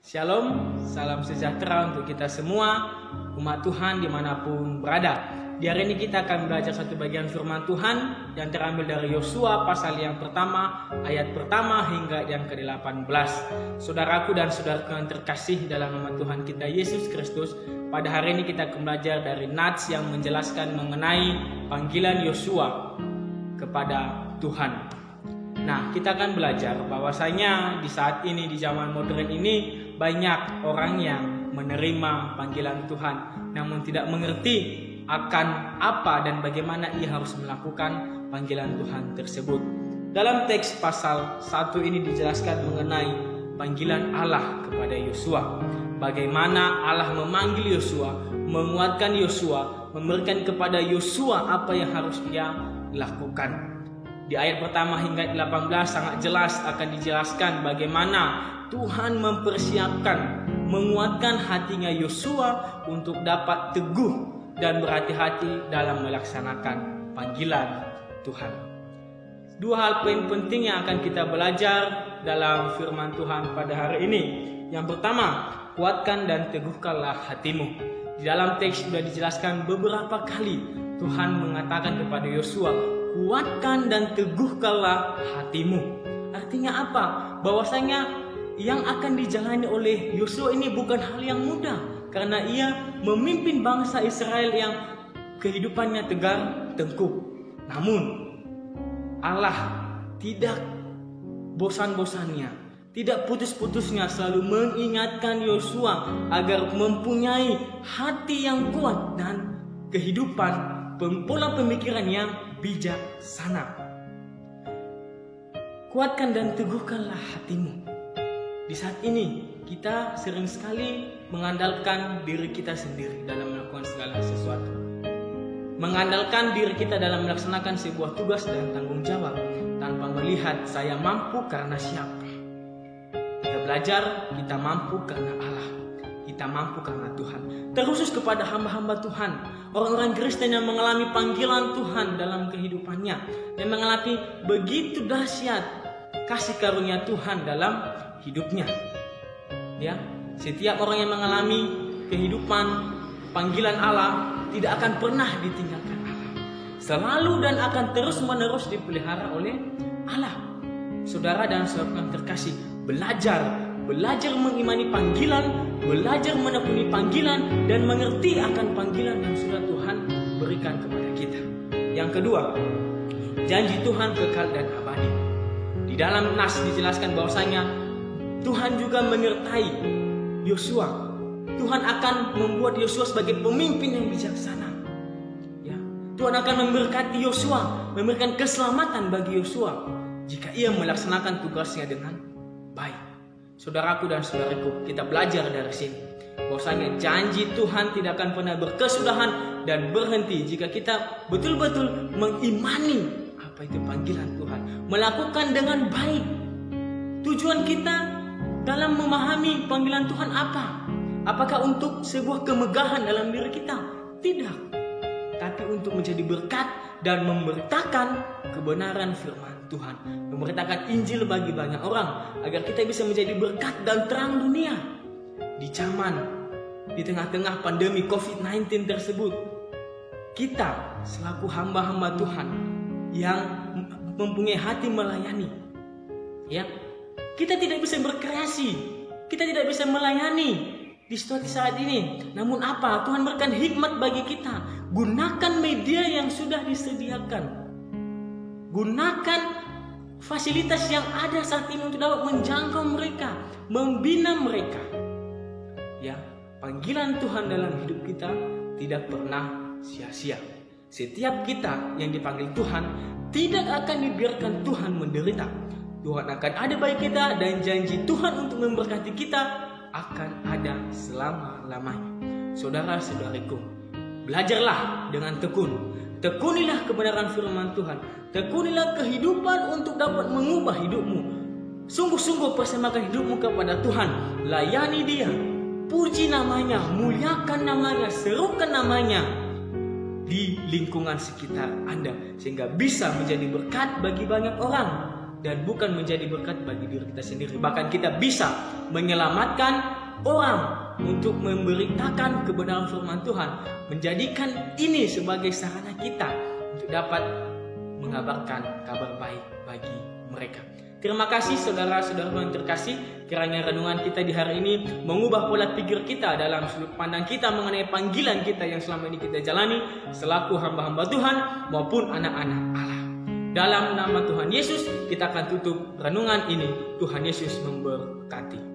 Shalom, salam sejahtera untuk kita semua, umat Tuhan dimanapun berada. Di hari ini kita akan belajar satu bagian firman Tuhan yang terambil dari Yosua pasal yang pertama, ayat pertama hingga yang ke-18. Saudaraku dan saudaraku yang terkasih dalam nama Tuhan kita Yesus Kristus, pada hari ini kita akan belajar dari nats yang menjelaskan mengenai panggilan Yosua kepada Tuhan. Nah, kita akan belajar bahwasanya di saat ini, di zaman modern ini, banyak orang yang menerima panggilan Tuhan, namun tidak mengerti akan apa dan bagaimana ia harus melakukan panggilan Tuhan tersebut. Dalam teks pasal 1 ini dijelaskan mengenai panggilan Allah kepada Yosua. Bagaimana Allah memanggil Yosua, menguatkan Yosua, memberikan kepada Yosua apa yang harus ia lakukan. Di ayat pertama hingga 18 sangat jelas akan dijelaskan bagaimana Tuhan mempersiapkan, menguatkan hatinya Yosua untuk dapat teguh dan berhati-hati dalam melaksanakan panggilan Tuhan. Dua hal poin penting yang akan kita belajar dalam firman Tuhan pada hari ini. Yang pertama, kuatkan dan teguhkanlah hatimu. Di dalam teks sudah dijelaskan beberapa kali Tuhan mengatakan kepada Yosua, kuatkan dan teguhkanlah hatimu. Artinya apa? Bahwasanya yang akan dijalani oleh Yosua ini bukan hal yang mudah, karena ia memimpin bangsa Israel yang kehidupannya tegar tengkuk. Namun Allah tidak bosan-bosannya, tidak putus-putusnya selalu mengingatkan Yosua agar mempunyai hati yang kuat dan kehidupan pola pemikiran yang bijaksana. Kuatkan dan teguhkanlah hatimu. Di saat ini kita sering sekali mengandalkan diri kita sendiri dalam melakukan segala sesuatu. Mengandalkan diri kita dalam melaksanakan sebuah tugas dan tanggung jawab tanpa melihat saya mampu karena siapa. Kita belajar kita mampu karena Allah. Kita mampu karena Tuhan. Terkhusus kepada hamba-hamba Tuhan, orang-orang Kristen yang mengalami panggilan Tuhan dalam kehidupannya, yang mengalami begitu dahsyat kasih karunia Tuhan dalam hidupnya. Ya, setiap orang yang mengalami kehidupan panggilan Allah tidak akan pernah ditinggalkan Allah. Selalu dan akan terus-menerus dipelihara oleh Allah. Saudara dan saudara yang terkasih, belajar mengimani panggilan, belajar menekuni panggilan, dan mengerti akan panggilan yang sudah Tuhan berikan kepada kita. Yang kedua, janji Tuhan kekal dan abadi. Di dalam nas dijelaskan bahwasanya Tuhan juga menyertai Yosua. Tuhan akan membuat Yosua sebagai pemimpin yang bijaksana. Ya, Tuhan akan memberkati Yosua, memberikan keselamatan bagi Yosua jika ia melaksanakan tugasnya dengan baik. Saudaraku dan saudaraku, kita belajar dari sini bahwasanya janji Tuhan tidak akan pernah berkesudahan dan berhenti jika kita betul-betul mengimani apa itu panggilan Tuhan, melakukan dengan baik. Tujuan kita dalam memahami panggilan Tuhan apa? Apakah untuk sebuah kemegahan dalam diri kita? Tidak. Tapi untuk menjadi berkat dan memberitakan kebenaran firman Tuhan, memberitakan Injil bagi banyak orang agar kita bisa menjadi berkat dan terang dunia. Di tengah-tengah pandemi COVID-19 tersebut, kita selaku hamba-hamba Tuhan yang mempunyai hati melayani, ya, kita tidak bisa berkreasi, kita tidak bisa melayani di situasi saat ini. Namun apa? Tuhan berikan hikmat bagi kita. Gunakan media yang sudah disediakan. Gunakan fasilitas yang ada saat ini untuk dapat menjangkau mereka, membina mereka. Ya, panggilan Tuhan dalam hidup kita tidak pernah sia-sia. Setiap kita yang dipanggil Tuhan tidak akan dibiarkan Tuhan menderita. Tuhan akan ada bagi kita, dan janji Tuhan untuk memberkati kita akan ada selama-lamanya. Saudara-saudariku, belajarlah dengan tekun. Tekunilah kebenaran firman Tuhan. Tekunilah kehidupan untuk dapat mengubah hidupmu. Sungguh-sungguh persembahkan hidupmu kepada Tuhan. Layani Dia, puji namanya, muliakan namanya, serukan namanya di lingkungan sekitar Anda, sehingga bisa menjadi berkat bagi banyak orang dan bukan menjadi berkat bagi diri kita sendiri. Bahkan kita bisa menyelamatkan orang untuk memberitakan kebenaran firman Tuhan, menjadikan ini sebagai sarana kita untuk dapat mengabarkan kabar baik bagi mereka. Terima kasih saudara-saudara yang terkasih, kiranya renungan kita di hari ini mengubah pola pikir kita dalam sudut pandang kita mengenai panggilan kita yang selama ini kita jalani selaku hamba-hamba Tuhan maupun anak-anak Allah. Dalam nama Tuhan Yesus kita akan tutup renungan ini. Tuhan Yesus memberkati.